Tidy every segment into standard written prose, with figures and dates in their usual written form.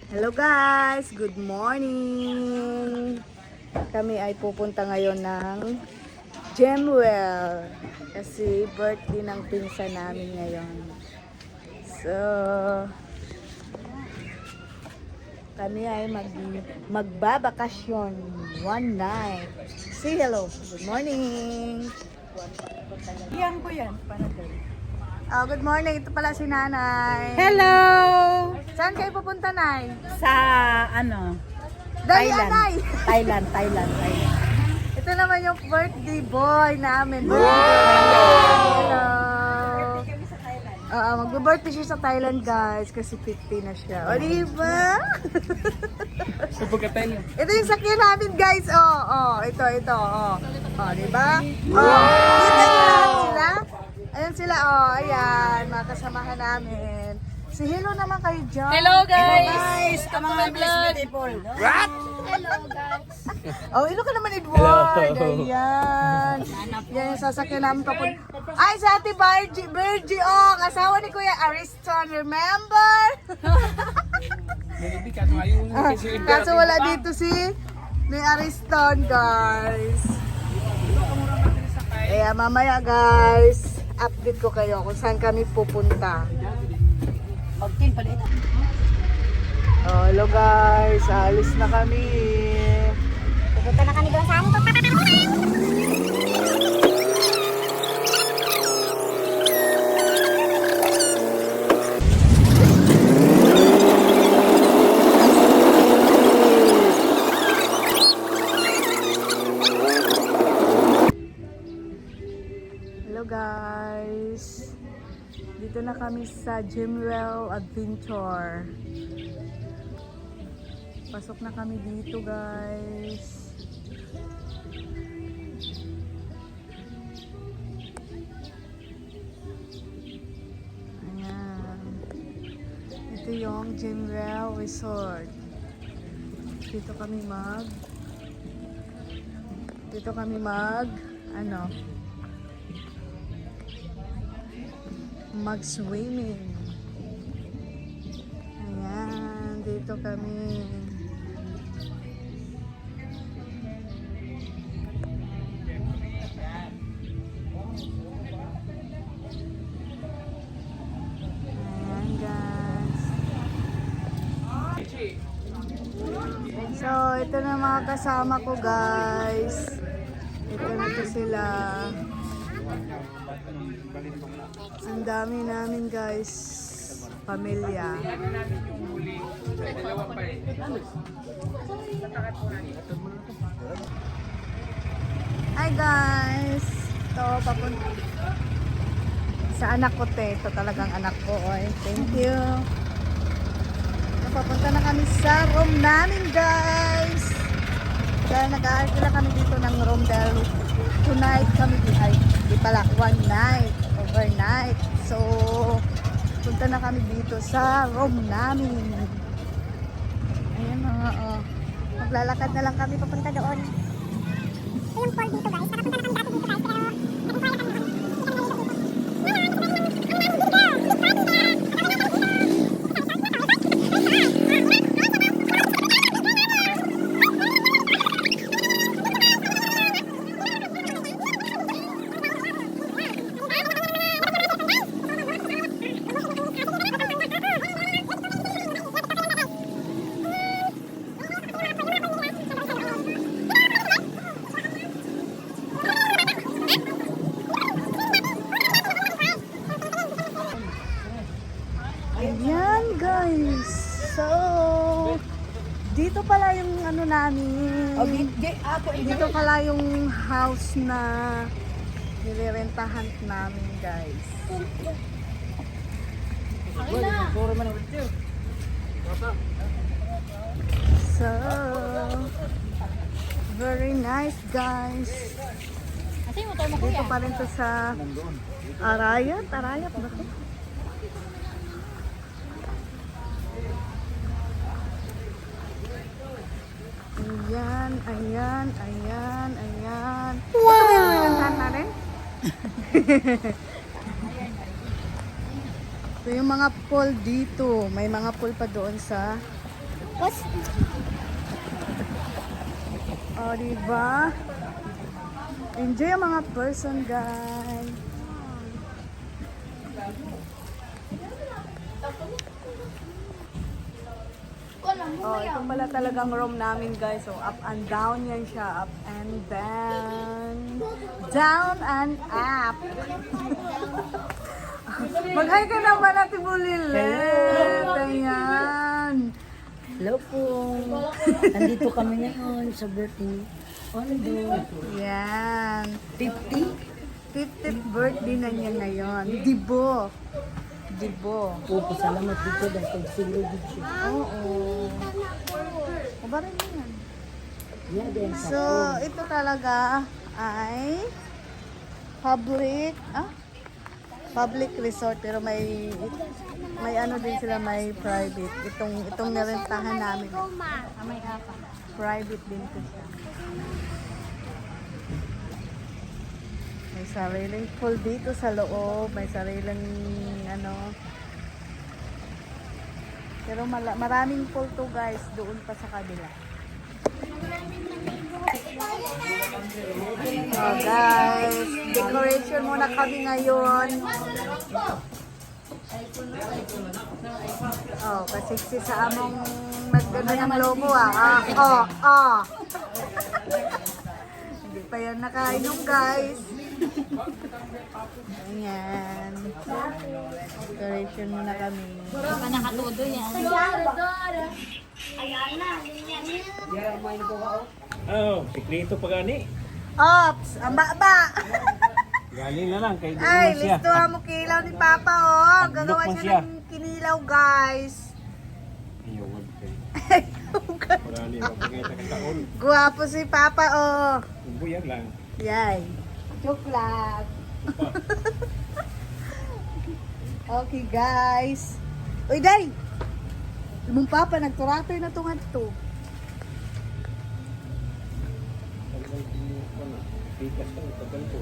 Hello guys! Good morning! Kami ay pupunta ngayon ng Gemwell kasi birthday ng pinsan namin ngayon. So, kami ay magbabakasyon one night. Say hello! Good morning! Iyan ko yan, panadol. Good morning! Ito pala si Nanay. Hello! Saan kayo pupunta, Nay? Sa ano? Dali, Thailand. Nay! Thailand. Ito naman yung birthday boy namin. Hello! Magbe-birthday siya sa Thailand, guys, kasi 50 na siya. O, diba? Ito yung sakyan namin, guys. Ito. O, diba? Kita niyo lahat sila? Ayan sila, ayan, mga kasamahan namin. Si Hello naman kayo dyan. Hello guys! Mga beautiful. What? Hello ka naman, Edward. Ayan. Yan yung sasakyan namin papunta. Ay, sa ate Virgie, kasawa ni Kuya Ariston, remember? Kaso wala dito si Ariston, guys. Kaya mamaya, guys, update ko kayo kung saan kami pupunta. Hello guys, alis na kami. Pupunta na kami doon sa amin. Hello guys. Dito na kami sa Gemwell Adventure. Pasok na kami dito, guys. Ayan. Ito yung Gemwell Resort. Dito kami mag-swimming. Ayan, dito kami. Ayan, guys. So, ito na mga kasama ko, guys. Ito na to sila. Ang dami namin, guys, pamilya. Hi guys! Ito, papunta sa anak ko, ito talagang anak ko. Thank you. So, papunta na kami sa room namin, guys. Dahil nag-aarkila kami dito ng room dahil tonight kami di pala, one night, overnight. So, punta na kami dito sa room namin. Ayan mga, maglalakad na lang kami papunta doon. Yung pool dito guys, nakapunta na kami dati dito guys, pero nag-inquire kami doon. Ayan guys. So, dito pala yung ano namin. Dito pala yung house na nilirentahan namin, guys. So, very nice, guys. Dito pa rin to sa Arayat ba ito? Ayan. Wow! Ito ba yung nilirentahan natin? Ito yung mga pool dito. May mga pool pa doon sa Boss, O, diba? Enjoy ang mga person, guys. Oh, ito pala talagang room namin, guys. So, up and down yan siya. Up and down. Down and up. Mag-hi ka naman, Ate Bulilet. Ayan. Hello po. Nandito kami ngayon sa birthday. Ano doon? Yan. 50? 50th birthday na niya ngayon. Dibo. Dibo. Po, salamat dito dahil pag-silo dito. Oo. Kabarin mo yan. Yeah, din. So, ito talaga ay public resort pero may ano din sila, may private. Itong nirentahan namin. may apa. Private din ito siya. May sariling pool dito sa loob, may sariling ano. Pero maraming pool to, guys, doon pa sa kabila. Oh, guys, decoration muna kami ngayon. Oh, kasiksi sa among nagdala ng lobo Hindi pa yan nakainom, guys. Ayan. Decoration muna kami. Baka nakatudo yan. Oh, sikreto pa gani. Ops! Ang ba! Galing na lang kay Ay, siya. listo mo kilaw ni Papa, oh. Gagawa Pag-look mo siya siya. ng kinilaw, guys. Ayaw, wag kay. Marami pa pagkita kang taon. Guwapo si Papa, oh. Buyag lang. Yay. Joke lang. Okay, guys. Uy, Day! Lumong Papa, nagturatoy na itong to. Tikas ka, tagal po.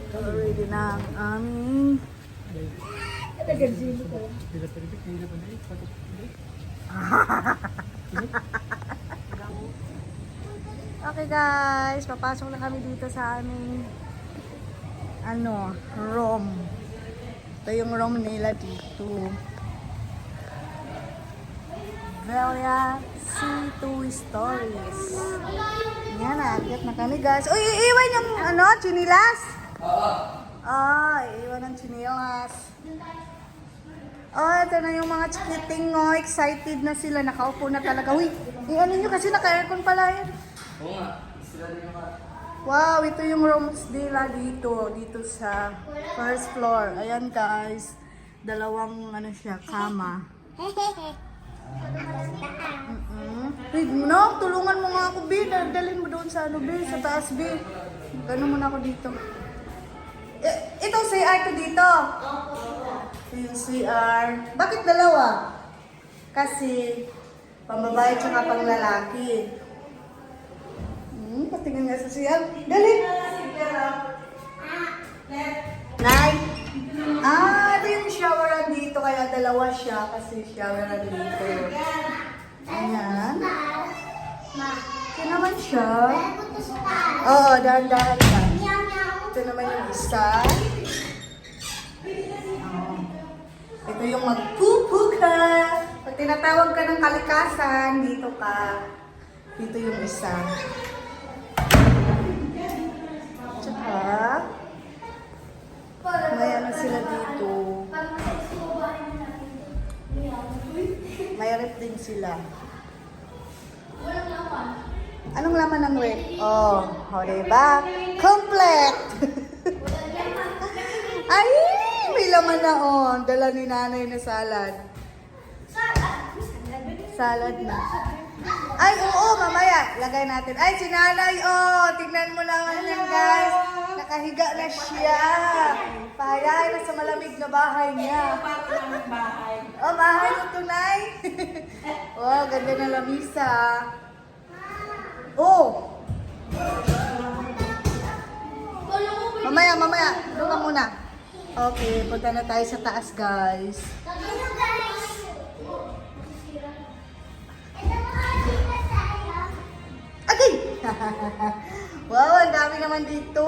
Ready na ang aming... Okay, guys, papasok na kami dito sa aming room. Ito yung room nila dito. Velia C2 Stories. Yan, aakyat na kami, guys. Uy, iiwan yung chinilas? Iiwan ng chinilas. Ito na yung mga chikiting, excited na sila. Nakaupo na talaga. Uy, ano nyo kasi naka-aircon pala yun. Wow, ito yung rooms nila dito sa first floor. Ayan, guys. Dalawang kama. Hey, no, tulungan mo nga ako, B. Dalhin mo doon sa B, sa taas, B. Gano'n muna ako dito. Itong CR to dito. Ito yung CR. Bakit dalawa? Kasi pambabae tsaka pang lalaki. Patingin nga sa CR. Dali! Nay! Ito yung showeran dito, kaya dalawa siya kasi showeran dito. Ayan. Ito naman siya. Oo, dahan-dahan ka. Ito naman yung isa. Ito yung magpupu ka. Pag tinatawag ka ng kalikasan, dito ka. Dito yung isa. Tsaka, may sila dito. May rep din sila. Anong laman ng rep? Diba? Complete! Ay, may laman na Dala ni nanay na salad. Salad na. Ay, oo, mamaya. Lagay natin. Ay, si nanay, tignan mo naman yan, guys. Nakahiga na siya. Pahayain na sa malamig na bahay niya. Bahay mo tunay. Ganda na lamisa. Mamaya. Doon ka muna. Okay, punta na tayo sa taas, guys. Wow, ang dami naman dito.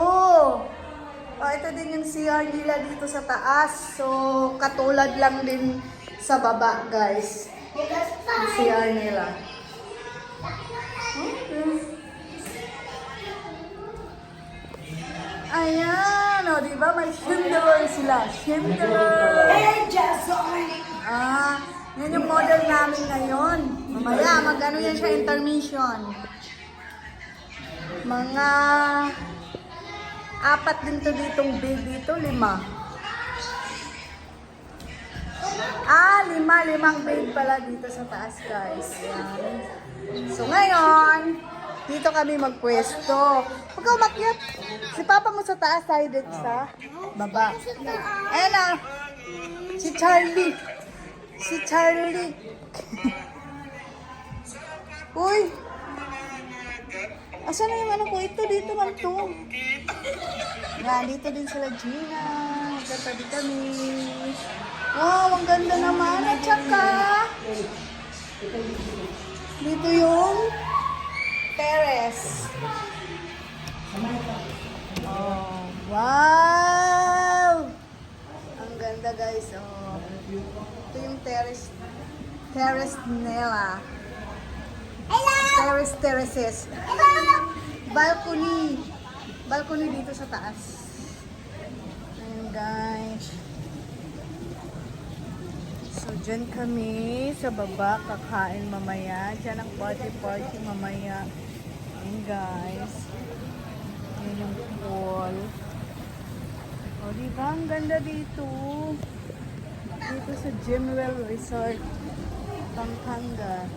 Oh, ito din yung CR nila dito sa taas. So, katulad lang din sa baba, guys. Yung CR nila. Ayan, o, diba? May chandelier sila. Chandelier! Ah, yan yung model namin ngayon. Mamaya, mag-ano yan siya, intermission. Mga 4 din to ditong bed dito, 5. Ah, 5 bed pala dito sa taas, guys. Yan. So ngayon, dito kami magpwesto. Huwag ka umakyat. Si Papa mo sa taas, tayo dito sa baba. Ayan na. Si Charlie. Si Charlie. Uy. Asan na yung ano ko? Ito, dito man to. Yan, dito din sila Gina. Magkatabi kami. Wow, ang ganda naman. At saka, dito yung terrace. Oh, wow! Ang ganda, guys. Oh. Ito yung terrace. Terrace nila. Terraces. Balcony. Balcony dito sa taas. Ayan, guys. So, dyan kami sa baba. Kakain mamaya. Dyan ang party mamaya. Ayan, guys. Ayan yung pool. O, diba? Ang ganda dito. Dito sa Gemwell Resort. Pampanga.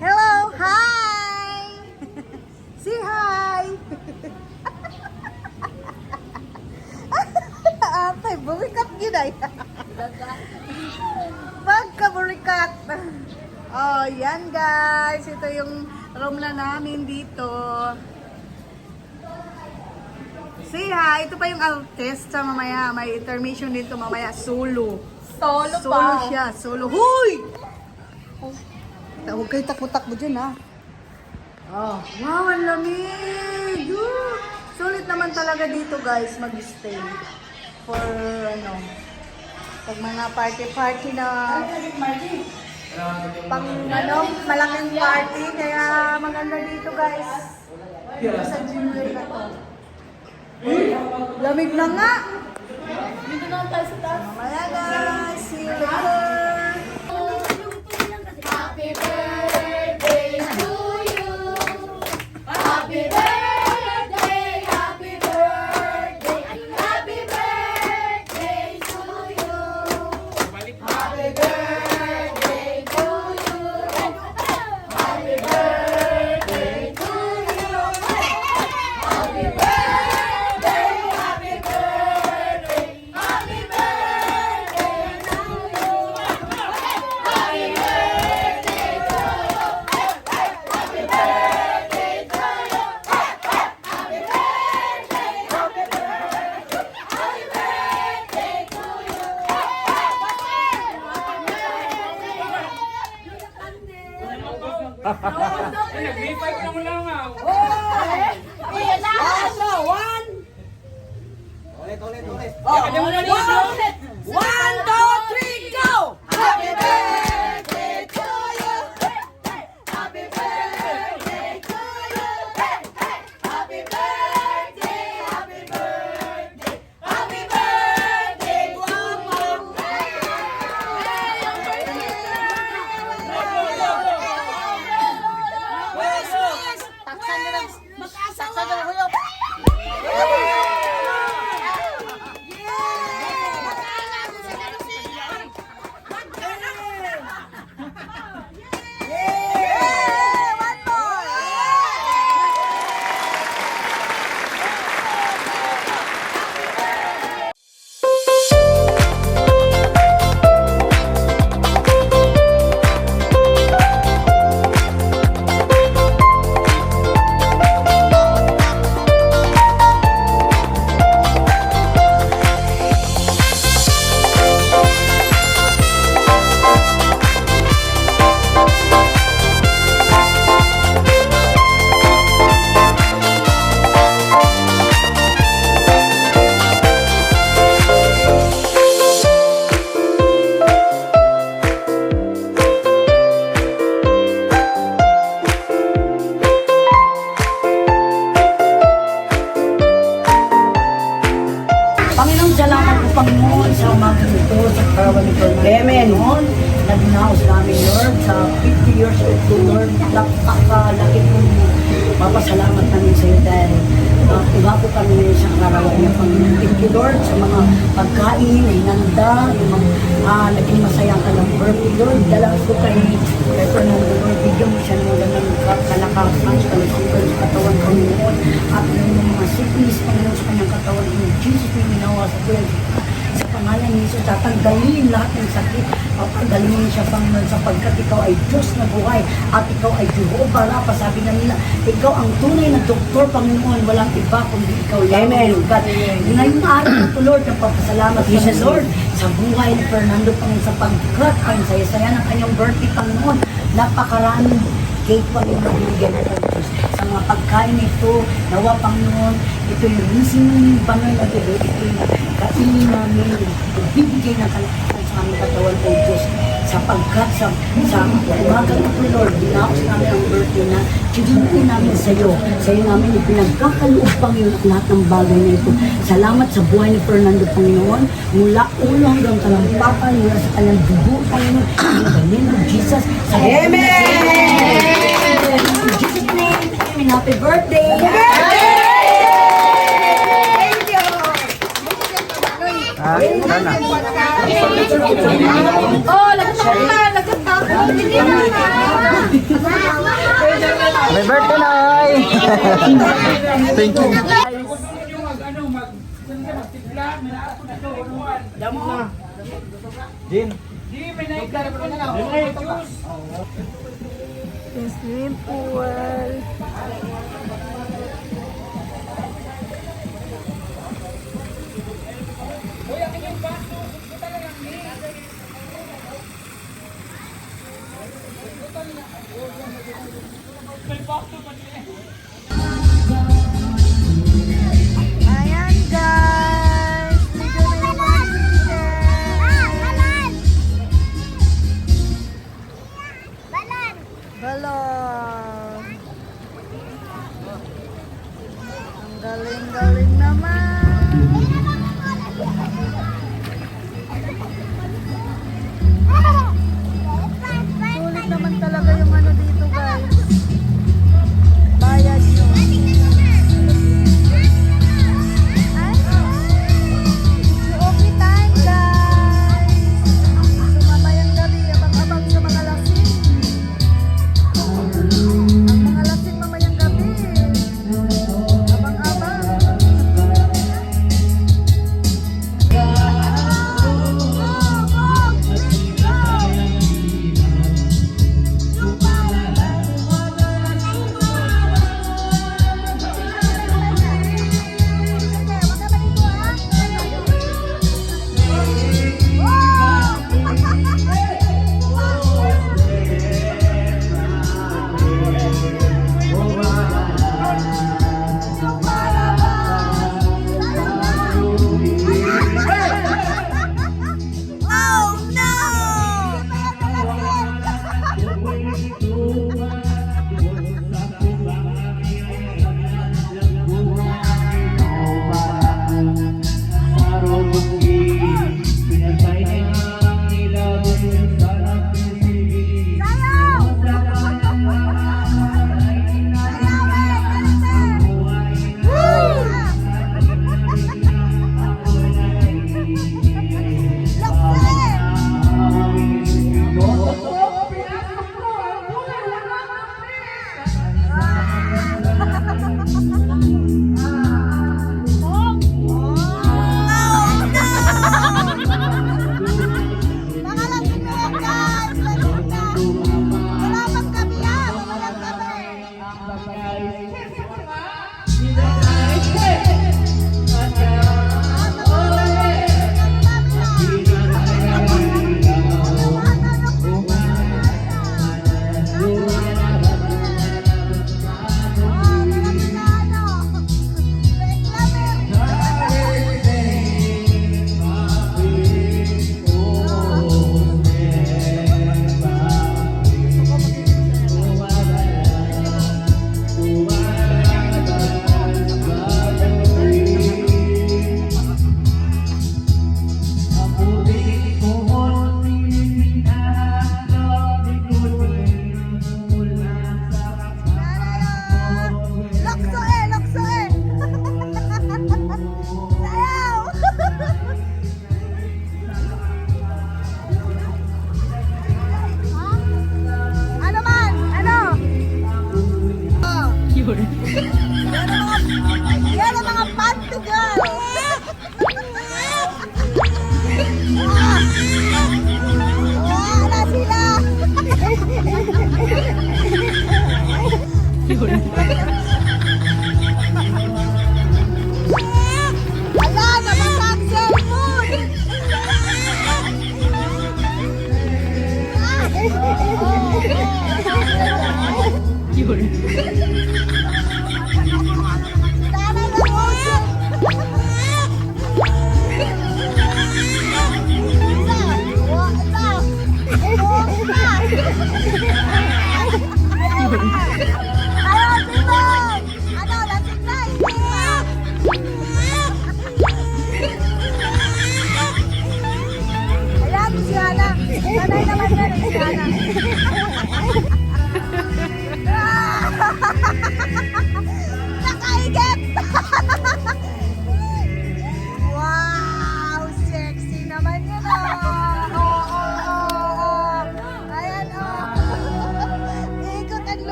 Hello! Hi! Say hi! Atay, burikat yun ay. Pagka-burikat. Oh, yan guys. Ito yung room na namin dito. Say hi! Ito pa yung artista mamaya. May intermission dito mamaya. Solo. Solo siya. Solo. Huy! Huwag kayo takbo-takbo dyan, ha? Oh, wow, ang lamig! Sulit naman talaga dito, guys, mag-stay. For, pag mga party-party na pang, malaking party. Kaya maganda dito, guys. Dito sa Gemwell na to. Lamig na nga! Dito na tayo sa taas. Mamaya, guys. See you later! Happy birthday to you. Happy birthday, happy birthday, happy birthday to you. Happy birthday to you. Happy birthday to you. Happy birthday, happy birthday, happy birthday to you. Happy Nag-revive na mo lang ah. One, two, three, go! Happy birthday to you. Happy birthday to you. Happy birthday, happy birthday, happy birthday to you. Panginoon, sa umaga nito, sa karawan nito. Amen. Nag-announce namin, Lord, sa 50 years old ko, Lord, napakalaki kong mapasalamat namin sa iyo dahil iba po kami ngayon sa karawan niya, Panginoon. Thank you, Lord, sa mga pagkain, inanda, yung mga naging masayang ka ng birthday, Lord. Dalawin ko kay Fernando, Lord, bigyan mo siya ng kalakasan, kalusugan sa katawan, Panginoon, at yung mga sickness, Panginoon, sa kanyang katawan, in Jesus, may minawa sa tuwing sa pangalan ni Jesus, tatanggalin lahat ng sakit, tatanggalin siya, Panginoon, sapagkat ikaw ay Diyos na buhay, at ikaw ay Jehovah Rapha. Sabi na nila, ikaw ang tunay na doktor, Panginoon, walang iba kundi ikaw lang. Amen. God, ngayong araw na ito, Lord, napapasalamat ko sa Lord sa buhay ni Fernando, Panginoon, sapagkat ang saya-saya ng kanyang birthday, Panginoon, napakaraming cake, Panginoon, na binigyan ng Diyos. Sa mga pagkain nito, nawa, Panginoon, ito yung mismong banal na ito, ito yung kainin namin, bibigay ng kalakasan sa aming katawan, O Diyos, sapagkat sa umaga ito, Lord, dinaos namin ang birthday na tiyutin namin sa iyo namin ipinagkakaloob, Panginoon, at lahat ng bagay na ito. Salamat sa buhay ni Fernando, Panginoon, mula ulo hanggang talampakan, mula sa kanyang dugo, Panginoon, in the name of Jesus. Amen! In Jesus' name, amen. Happy birthday! Oh, nagkata. Hindi na. Happy birthday, Nay! Thank you. Jin. Swimming pool. Ayan guys, medyo na yung mga chicken. Balon. Ang galing-galing naman. Sulit naman talaga yung ano dito guys. Bayad yun. Ay, okay time guys. Sumamayang gabi, abang-abang sa mga lasing. Ang mga lasing mamayang gabi. Abang-abang.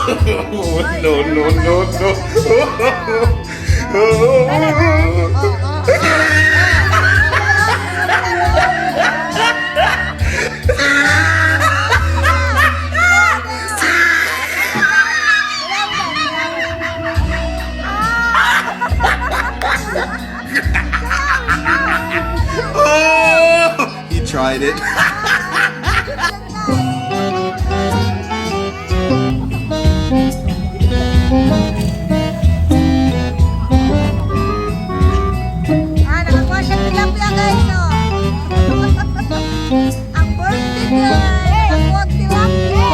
No, no, no, no. He tried it. Nakakuha siya ng tilapia guys, no? Ang birthday girl! Nakakuha ng tilapia!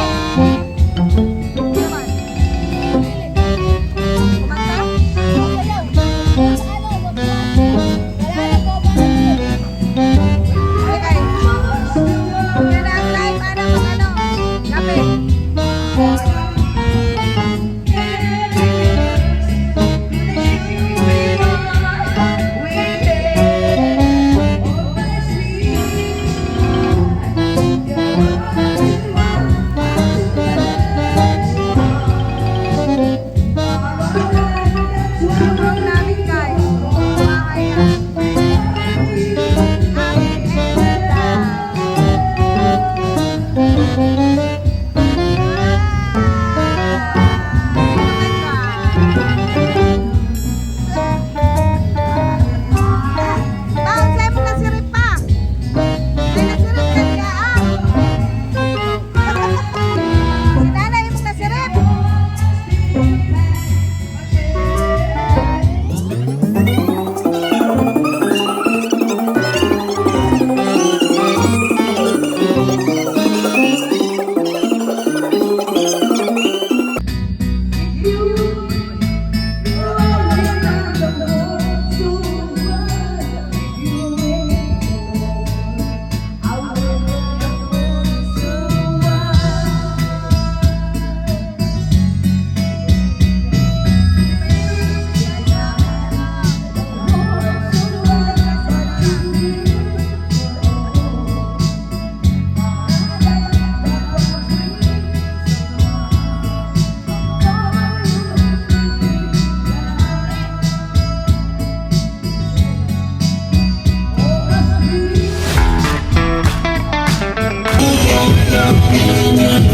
Naman. Kumanta? Okay guys. Yan ang live, gabi. Namin guys.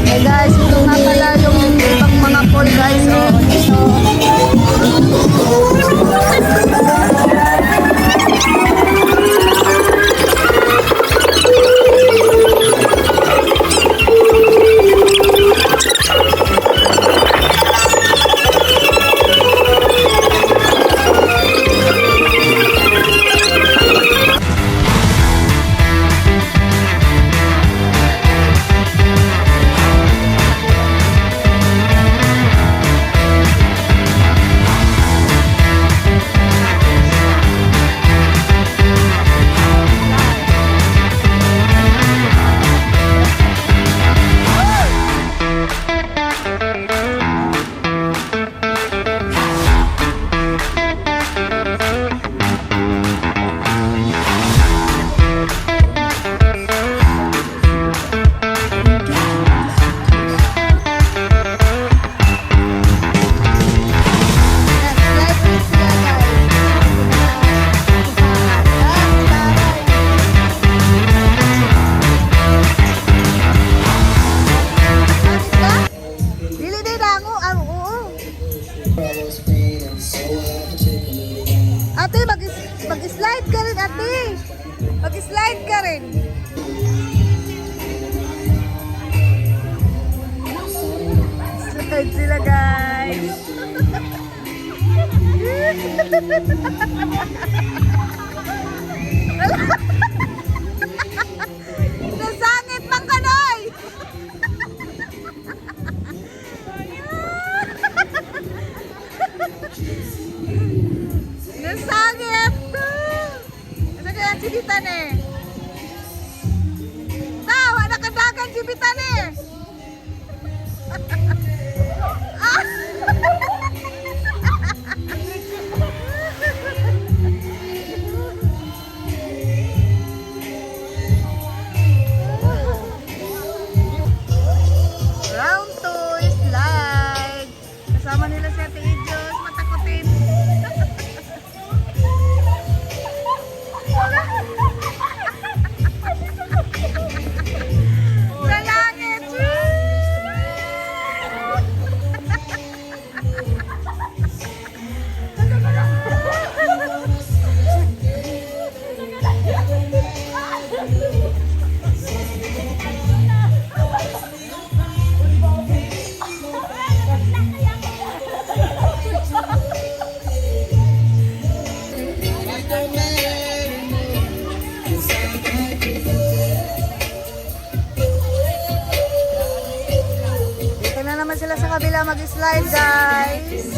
Hey guys, ito nga pala yung ibang mga pool guys. Ate, mag-slide ka rin, ate. Mag-slide ka rin. Slide sila, guys. Nasangit ng kanoy. Nasangit. Ano kaya ang sibitan eh? Tawa, nakadagan sibitan eh. Round 2 is live. sila mag-slide, guys.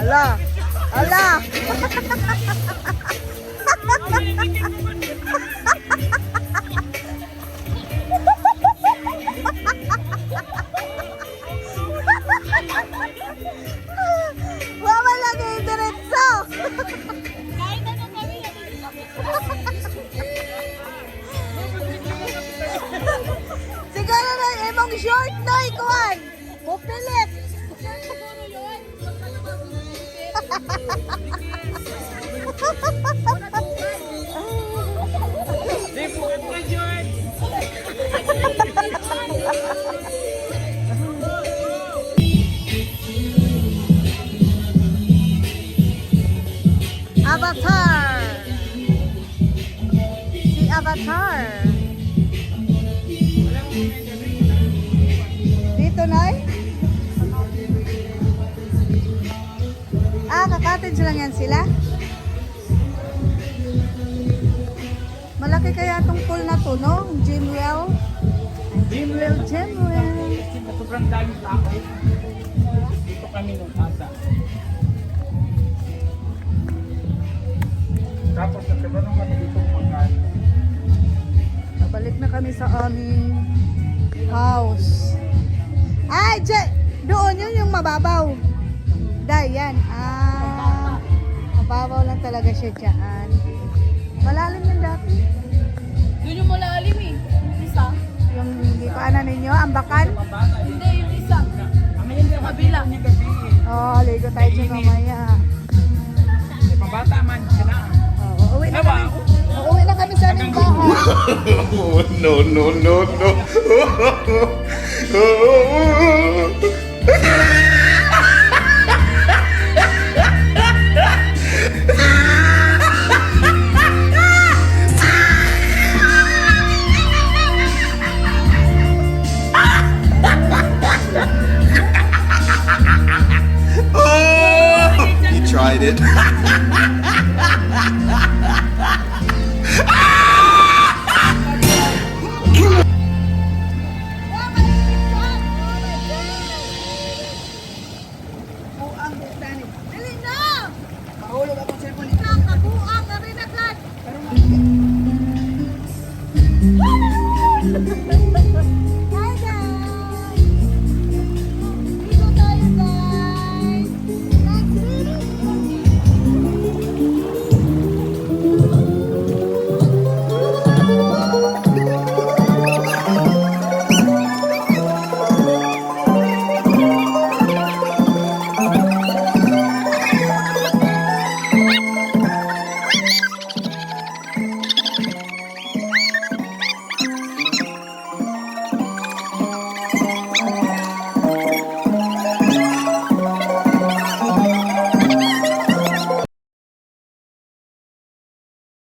Ala! Ala! Mama lagi diretso! Siguro na imong short na ikuan. Pupilit. Avatar. Si Avatar. Dito, Nay? Ka-cottage lang yan sila? Malaki kaya tong pool na to, no? Gymwell. Gymwell. Sobrang daming tao. Dito kami nung ata. Tapos nagkaroon kami dito magkano. Balik na kami sa aming house. Ay, doon yun yung mababaw. Day, yan. Mababaw lang talaga siya dyan. Malalim yan dati. Doon yung malalim eh. Yung isa. Yung hindi ko ana ninyo, ambakan. Hindi, yung isa. Sa kabila. Oh, ligo tayo dyan mamaya. Pabata man siya na. Oh, uuwi na kami. Uuwi na kami sa aming bahay. No, no, no, no.